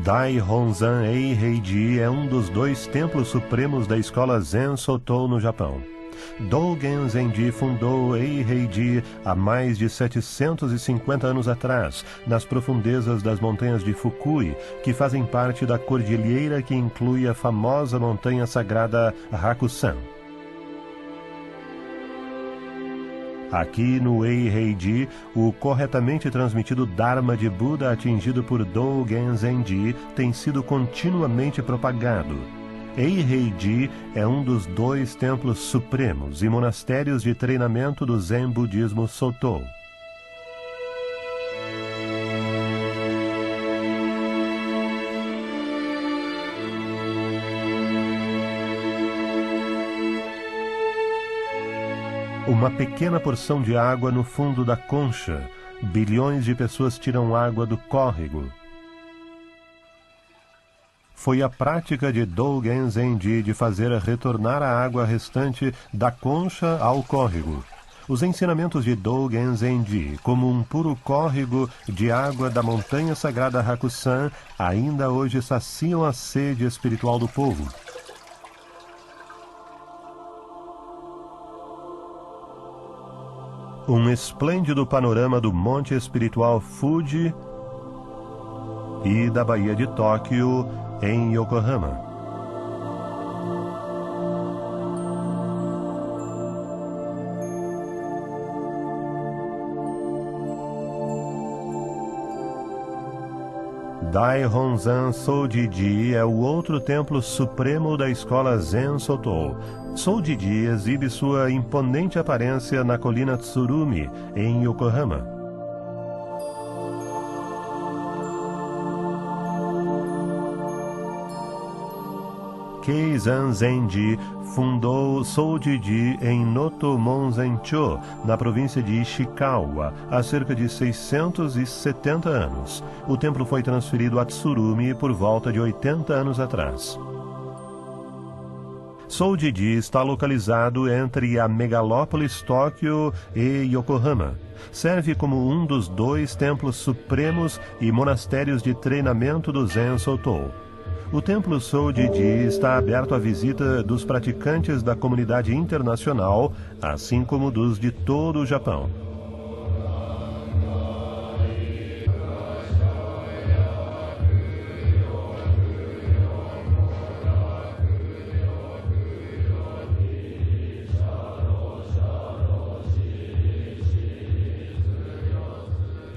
Daihonzan Eiheiji é um dos 2 templos supremos da escola Zen Soto no Japão. Dogen Zenji fundou Eiheiji há mais de 750 anos atrás, nas profundezas das montanhas de Fukui, que fazem parte da cordilheira que inclui a famosa montanha sagrada Hakusan. Aqui no Eiheiji, o corretamente transmitido Dharma de Buda atingido por Dogen Zenji tem sido continuamente propagado. Eiheiji é um dos 2 templos supremos e monastérios de treinamento do Zen Budismo Soto. Uma pequena porção de água no fundo da concha. Bilhões de pessoas tiram água do córrego. Foi a prática de Dogen Zenji de fazer retornar a água restante da concha ao córrego. Os ensinamentos de Dogen Zenji, como um puro córrego de água da montanha sagrada Hakusan, ainda hoje saciam a sede espiritual do povo. Um esplêndido panorama do monte espiritual Fuji e da Baía de Tóquio, em Yokohama. Daihonzan Soujiji é o outro templo supremo da escola Zen Soto. Soujiji exibe sua imponente aparência na colina Tsurumi, em Yokohama. Keizan Zenji fundou Soujiji em Noto Monzencho, na província de Ishikawa, há cerca de 670 anos. O templo foi transferido a Tsurumi por volta de 80 anos atrás. Soujiji está localizado entre a megalópolis Tóquio e Yokohama. Serve como um dos 2 templos supremos e monastérios de treinamento do Zen Soto. O templo Soujiji está aberto à visita dos praticantes da comunidade internacional, assim como dos de todo o Japão.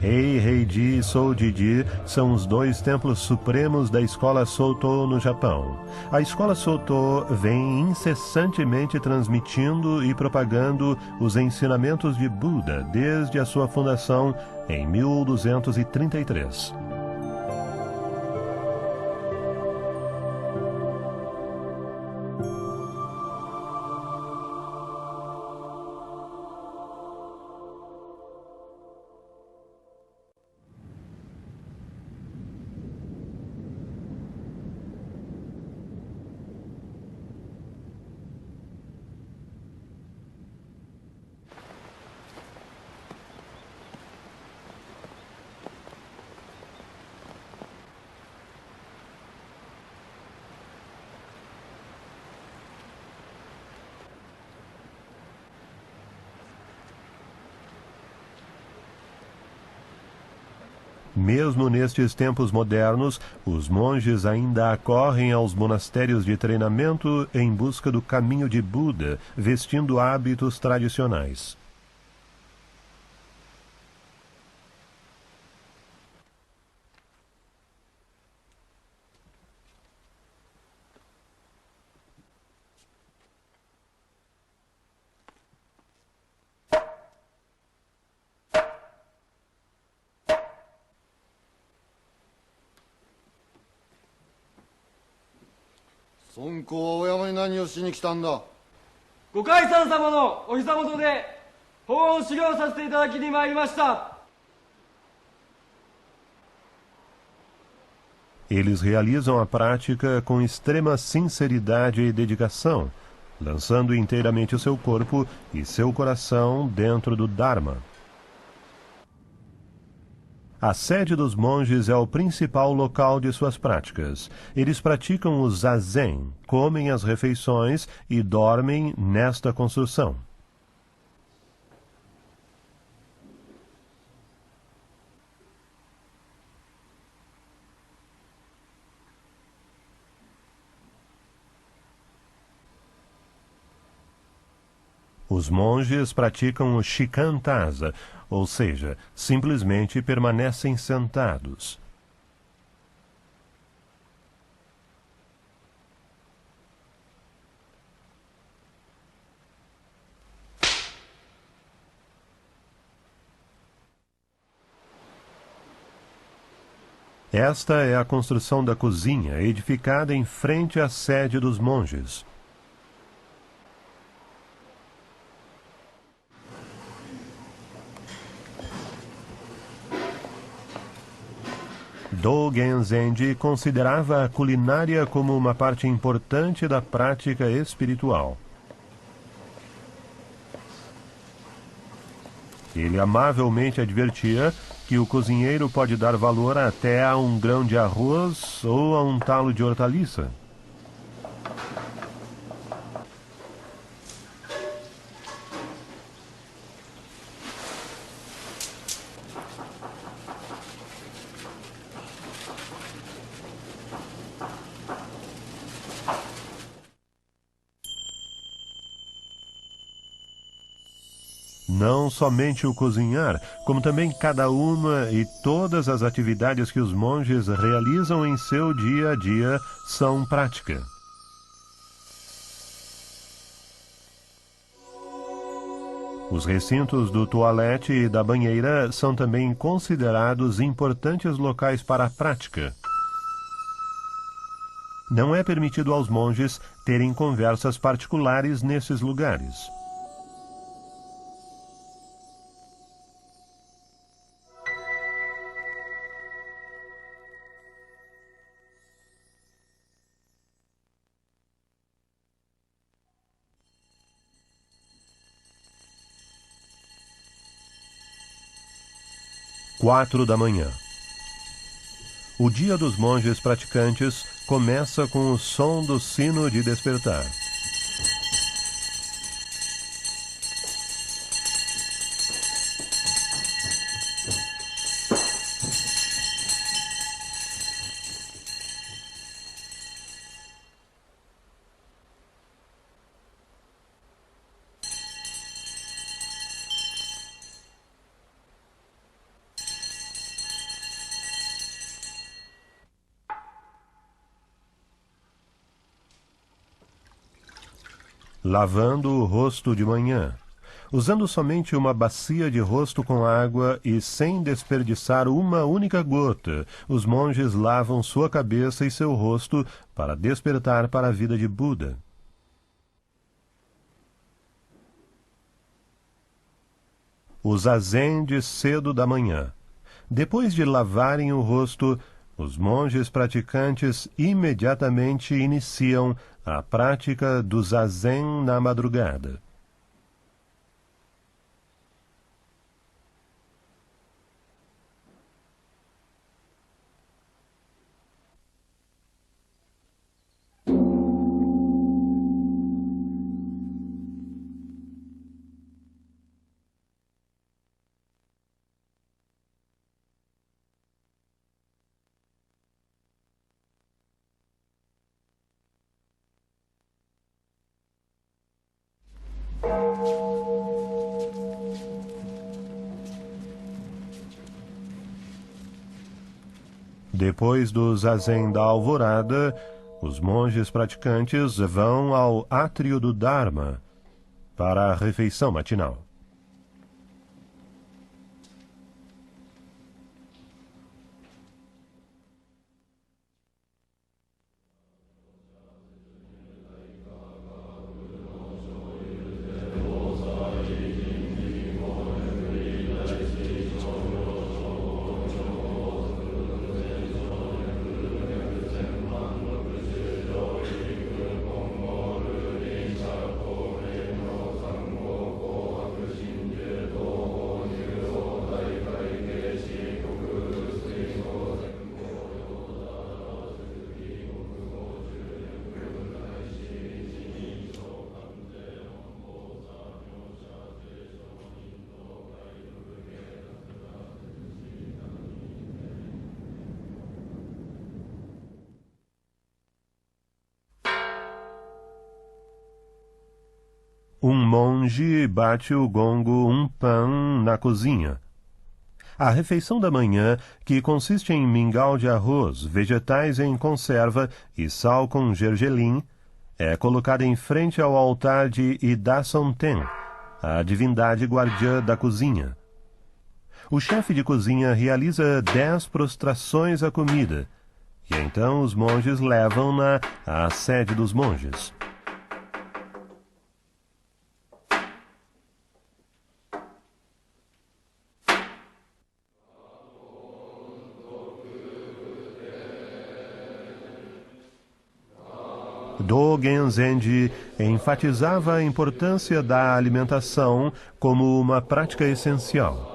Eiheiji e Soujiji são os 2 templos supremos da escola Soto no Japão. A escola Soto vem incessantemente transmitindo e propagando os ensinamentos de Buda desde a sua fundação em 1233. Mesmo nestes tempos modernos, os monges ainda acorrem aos monastérios de treinamento em busca do caminho de Buda, vestindo hábitos tradicionais. Eles realizam a prática com extrema sinceridade e dedicação, lançando inteiramente o seu corpo e seu coração dentro do Dharma. A sede dos monges é o principal local de suas práticas. Eles praticam o zazen, comem as refeições e dormem nesta construção. Os monges praticam o shikantaza, ou seja, simplesmente permanecem sentados. Esta é a construção da cozinha, edificada em frente à sede dos monges. Dogen Zenji considerava a culinária como uma parte importante da prática espiritual. Ele amavelmente advertia que o cozinheiro pode dar valor até a um grão de arroz ou a um talo de hortaliça. Não somente o cozinhar, como também cada uma e todas as atividades que os monges realizam em seu dia a dia são prática. Os recintos do toalete e da banheira são também considerados importantes locais para a prática. Não é permitido aos monges terem conversas particulares nesses lugares. Quatro da manhã. O dia dos monges praticantes começa com o som do sino de despertar. Lavando o rosto de manhã. Usando somente uma bacia de rosto com água e sem desperdiçar uma única gota, os monges lavam sua cabeça e seu rosto para despertar para a vida de Buda. O zazen de cedo da manhã. Depois de lavarem o rosto, os monges praticantes imediatamente iniciam a prática do zazen na madrugada. Depois do zazen da alvorada, os monges praticantes vão ao átrio do Dharma para a refeição matinal. monge bate o gongo pan na cozinha. A refeição da manhã, que consiste em mingau de arroz, vegetais em conserva e sal com gergelim, é colocada em frente ao altar de Ida Sonten, a divindade guardiã da cozinha. O chefe de cozinha realiza 10 prostrações à comida, e então os monges levam-na à sede dos monges. Dogen Zenji enfatizava a importância da alimentação como uma prática essencial.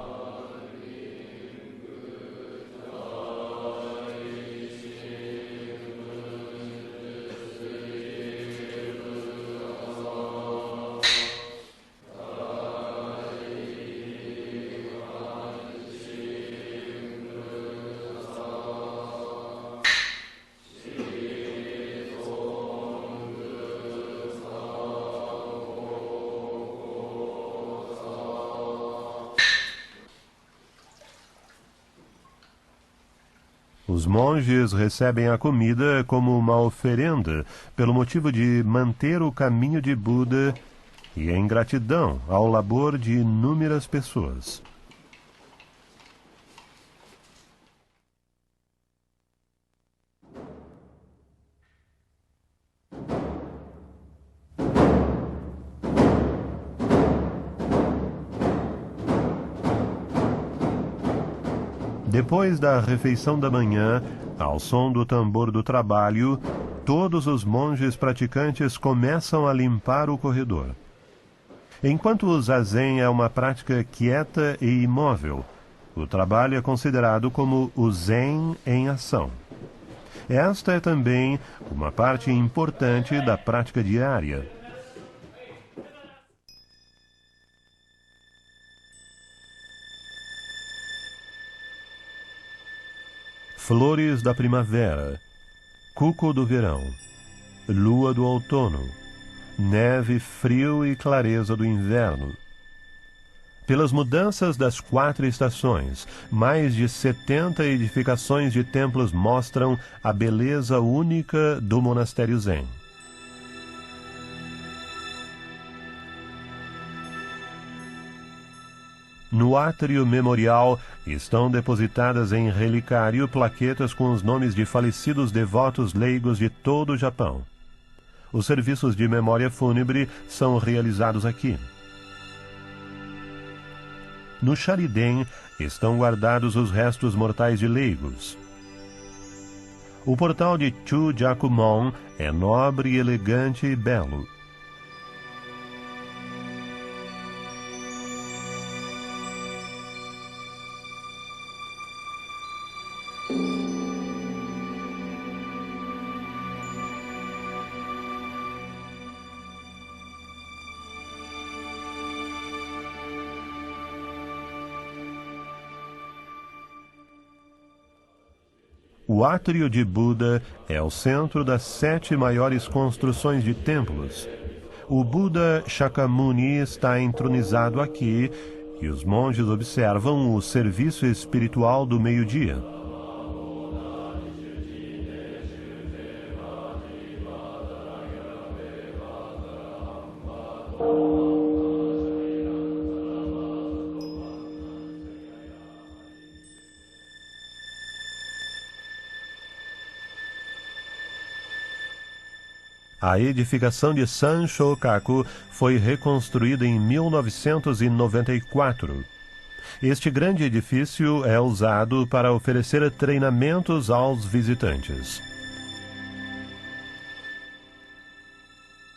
Os monges recebem a comida como uma oferenda pelo motivo de manter o caminho de Buda e em gratidão ao labor de inúmeras pessoas. Depois da refeição da manhã, ao som do tambor do trabalho, todos os monges praticantes começam a limpar o corredor. Enquanto o zazen é uma prática quieta e imóvel, o trabalho é considerado como o zen em ação. Esta é também uma parte importante da prática diária. Flores da primavera, cuco do verão, lua do outono, neve, frio e clareza do inverno. Pelas mudanças das 4 estações, mais de 70 edificações de templos mostram a beleza única do monastério Zen. No átrio memorial estão depositadas em relicário plaquetas com os nomes de falecidos devotos leigos de todo o Japão. Os serviços de memória fúnebre são realizados aqui. No Shariden estão guardados os restos mortais de leigos. O portal de Chujakumon é nobre, elegante e belo. O átrio de Buda é o centro das 7 maiores construções de templos. O Buda Shakyamuni está entronizado aqui e os monges observam o serviço espiritual do meio-dia. A edificação de Sanshokaku foi reconstruída em 1994. Este grande edifício é usado para oferecer treinamentos aos visitantes.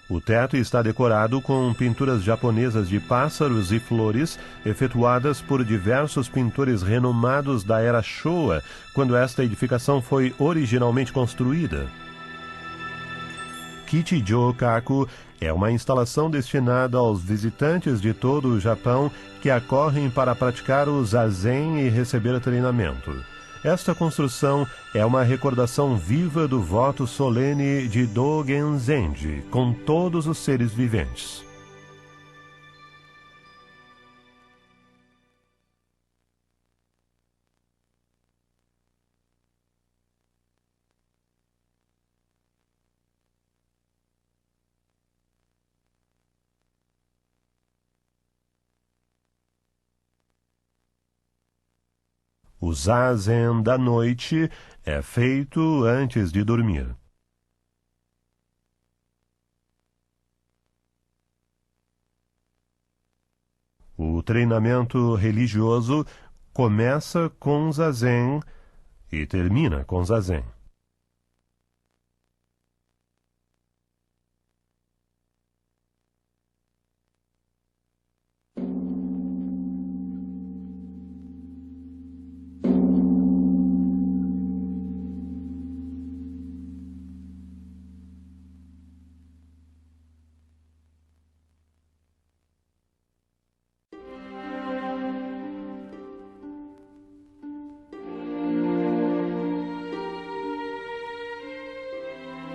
O teto está decorado com pinturas japonesas de pássaros e flores, efetuadas por diversos pintores renomados da era Showa, quando esta edificação foi originalmente construída. Kichijo-kaku é uma instalação destinada aos visitantes de todo o Japão que acorrem para praticar o zazen e receber treinamento. Esta construção é uma recordação viva do voto solene de Dogen Zenji com todos os seres viventes. O zazen da noite é feito antes de dormir. O treinamento religioso começa com zazen e termina com zazen.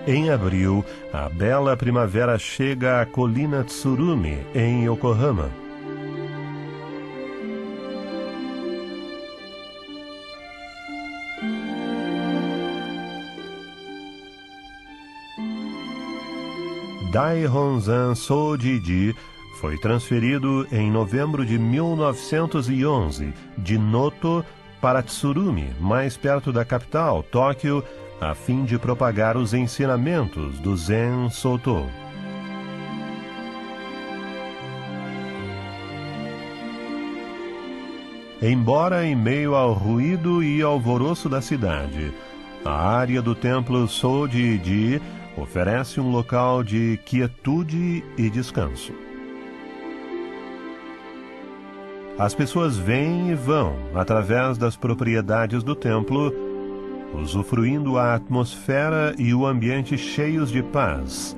Em abril, a bela primavera chega à colina Tsurumi, em Yokohama. Daihonzan Sojiji foi transferido em novembro de 1911 de Noto para Tsurumi, mais perto da capital, Tóquio, a fim de propagar os ensinamentos do Zen Soto. Embora em meio ao ruído e alvoroço da cidade, a área do templo Sojiji oferece um local de quietude e descanso. As pessoas vêm e vão através das propriedades do templo, usufruindo a atmosfera e o ambiente cheios de paz,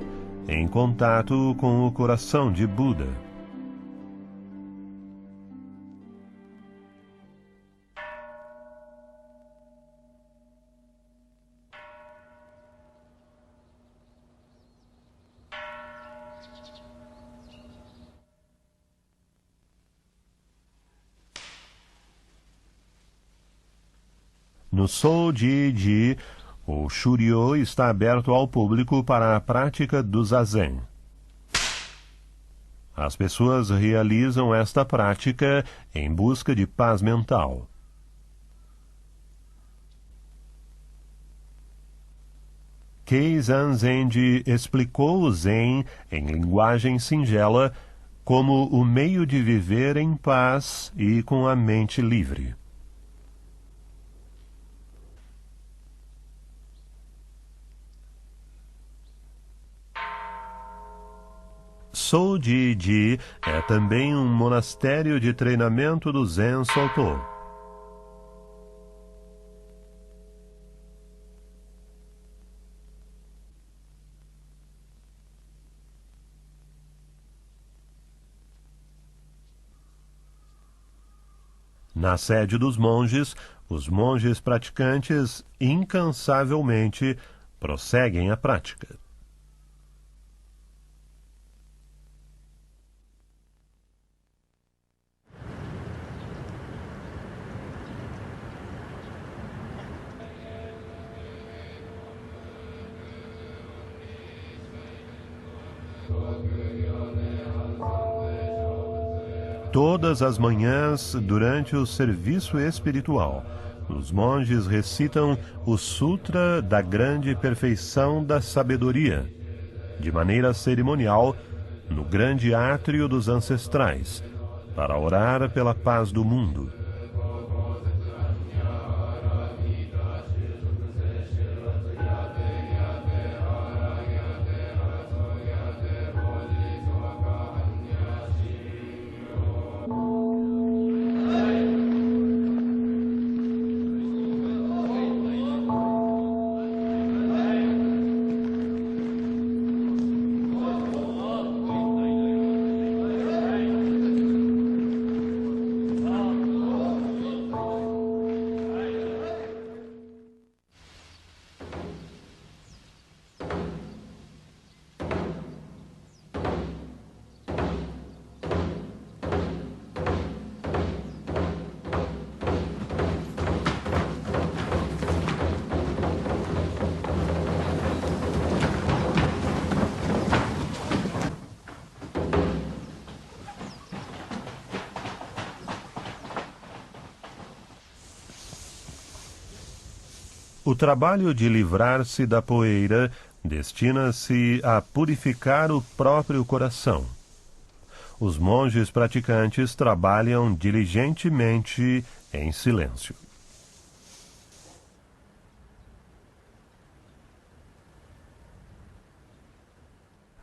em contato com o coração de Buda. No Sojiji, o Shuryo está aberto ao público para a prática do zazen. As pessoas realizam esta prática em busca de paz mental. Keizan Zenji explicou o Zen, em linguagem singela, como o meio de viver em paz e com a mente livre. Sojiji é também um monastério de treinamento do Zen Soto. Na sede dos monges, os monges praticantes incansavelmente prosseguem a prática. Todas as manhãs, durante o serviço espiritual, os monges recitam o Sutra da Grande Perfeição da Sabedoria, de maneira cerimonial, no grande átrio dos ancestrais, para orar pela paz do mundo. O trabalho de livrar-se da poeira destina-se a purificar o próprio coração. Os monges praticantes trabalham diligentemente em silêncio.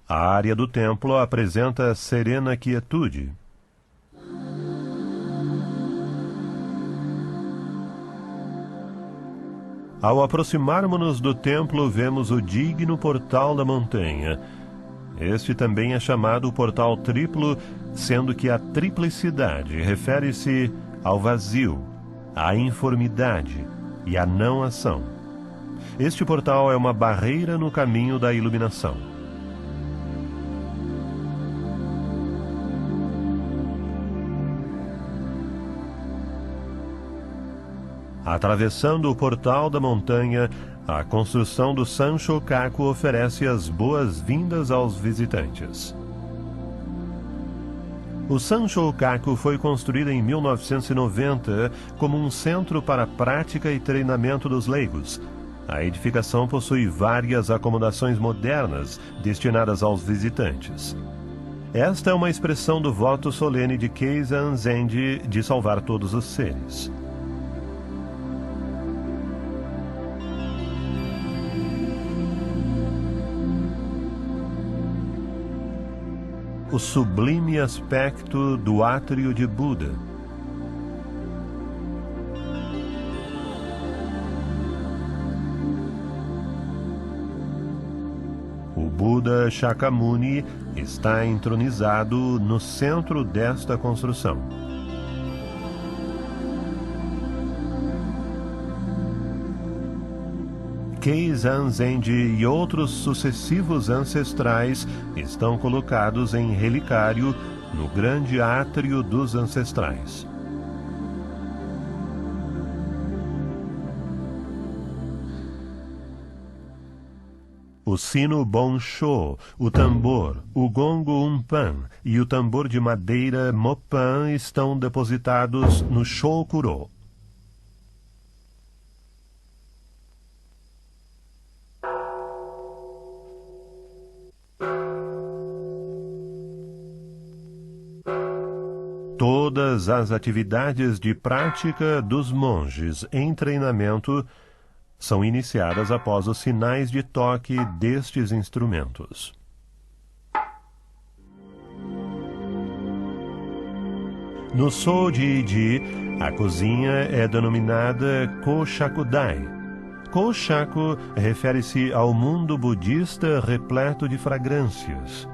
A área do templo apresenta serena quietude. Ao aproximarmos-nos do templo, vemos o digno portal da montanha. Este também é chamado portal triplo, sendo que a triplicidade refere-se ao vazio, à informidade e à não ação. Este portal é uma barreira no caminho da iluminação. Atravessando o portal da montanha, a construção do Sanshokaku oferece as boas-vindas aos visitantes. O Sanshokaku foi construído em 1990 como um centro para prática e treinamento dos leigos. A edificação possui várias acomodações modernas destinadas aos visitantes. Esta é uma expressão do voto solene de Keizan Zenji de salvar todos os seres. O sublime aspecto do átrio de Buda. O Buda Shakyamuni está entronizado no centro desta construção. Keizan Zenji e outros sucessivos ancestrais estão colocados em relicário no grande átrio dos ancestrais. O sino Bonsho, o tambor, o gongo Umpan e o tambor de madeira Mopan estão depositados no Shokuro. Todas as atividades de prática dos monges em treinamento são iniciadas após os sinais de toque destes instrumentos. No Soji-ji, a cozinha é denominada Koshakudai. Koshaku refere-se ao mundo budista repleto de fragrâncias.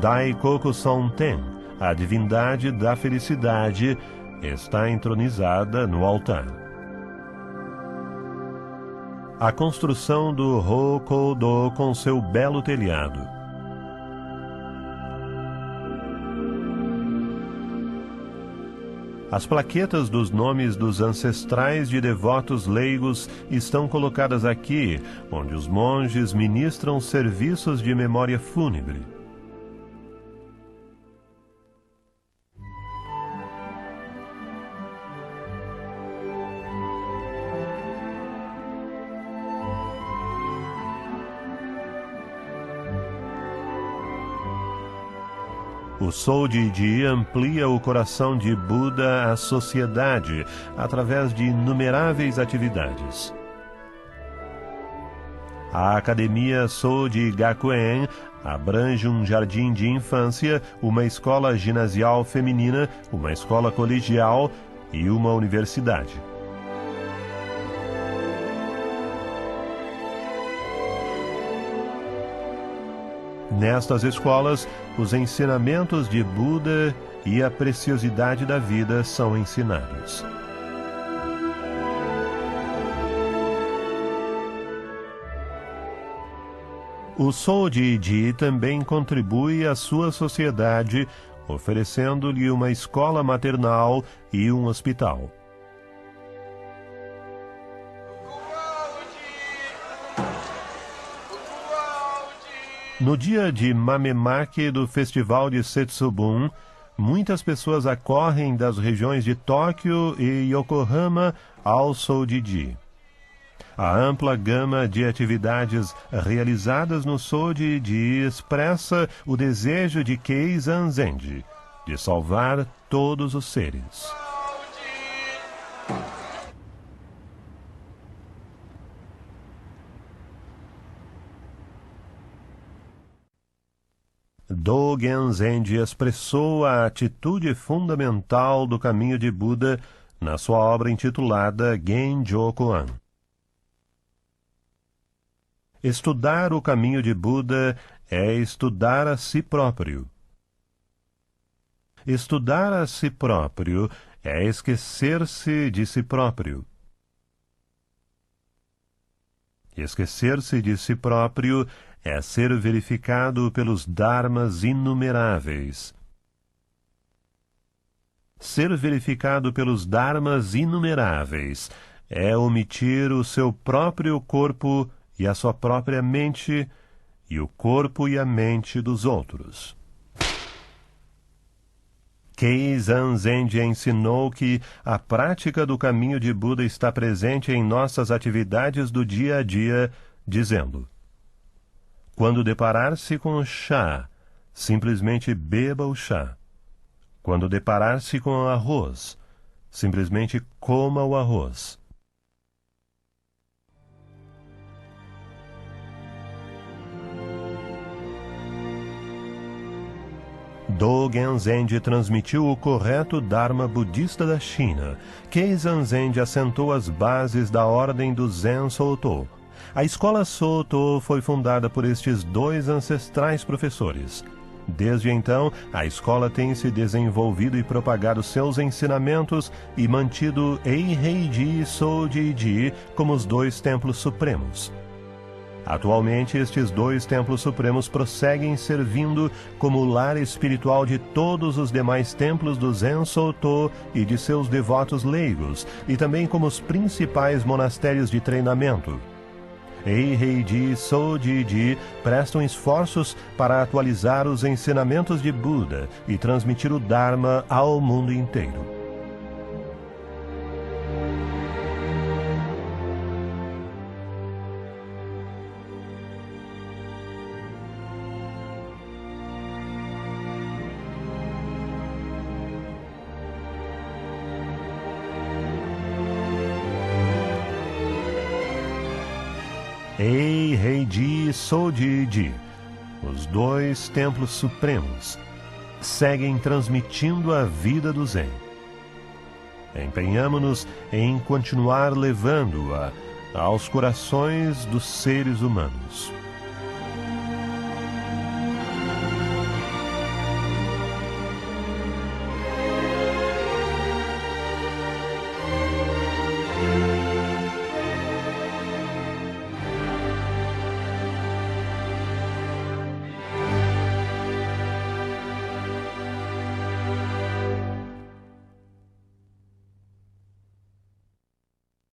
Daikoku Sonten, a divindade da felicidade, está entronizada no altar. A construção do Hokodo com seu belo telhado. As plaquetas dos nomes dos ancestrais de devotos leigos estão colocadas aqui, onde os monges ministram serviços de memória fúnebre. O Soji-ji amplia o coração de Buda à sociedade através de inumeráveis atividades. A Academia Soji Gakuen abrange um jardim de infância, uma escola ginasial feminina, uma escola colegial e uma universidade. Nestas escolas, os ensinamentos de Buda e a preciosidade da vida são ensinados. O Soji-ji também contribui à sua sociedade, oferecendo-lhe uma escola maternal e um hospital. No dia de Mamemake do Festival de Setsubun, Muitas pessoas acorrem das regiões de Tóquio e Yokohama ao Sojiji. A ampla gama de atividades realizadas no Sojiji expressa o desejo de Keizan Zenji de salvar todos os seres. Dogen Zenji expressou a atitude fundamental do caminho de Buda na sua obra intitulada Genjoku-an. Estudar o caminho de Buda é estudar a si próprio. Estudar a si próprio é esquecer-se de si próprio. Esquecer-se de si próprio é ser verificado pelos dharmas inumeráveis. Ser verificado pelos dharmas inumeráveis é omitir o seu próprio corpo e a sua própria mente, e o corpo e a mente dos outros. Keizan Zenji ensinou que a prática do caminho de Buda está presente em nossas atividades do dia a dia, dizendo: quando deparar-se com o chá, simplesmente beba o chá. Quando deparar-se com o arroz, simplesmente coma o arroz. Dogen Zenji transmitiu o correto Dharma budista da China. Keizan Zenji assentou as bases da ordem do Zen Soto. A escola Soto foi fundada por estes dois ancestrais professores. Desde então, a escola tem se desenvolvido e propagado seus ensinamentos e mantido Eiheiji e Sojiji como os dois templos supremos. Atualmente, estes dois templos supremos prosseguem servindo como lar espiritual de todos os demais templos do Zen Soto e de seus devotos leigos, e também como os principais monastérios de treinamento. Eiheiji e Sojiji prestam esforços para atualizar os ensinamentos de Buda e transmitir o Dharma ao mundo inteiro. Eiheiji e Sojiji, os dois templos supremos, seguem transmitindo a vida do Zen. Empenhamo-nos em continuar levando-a aos corações dos seres humanos.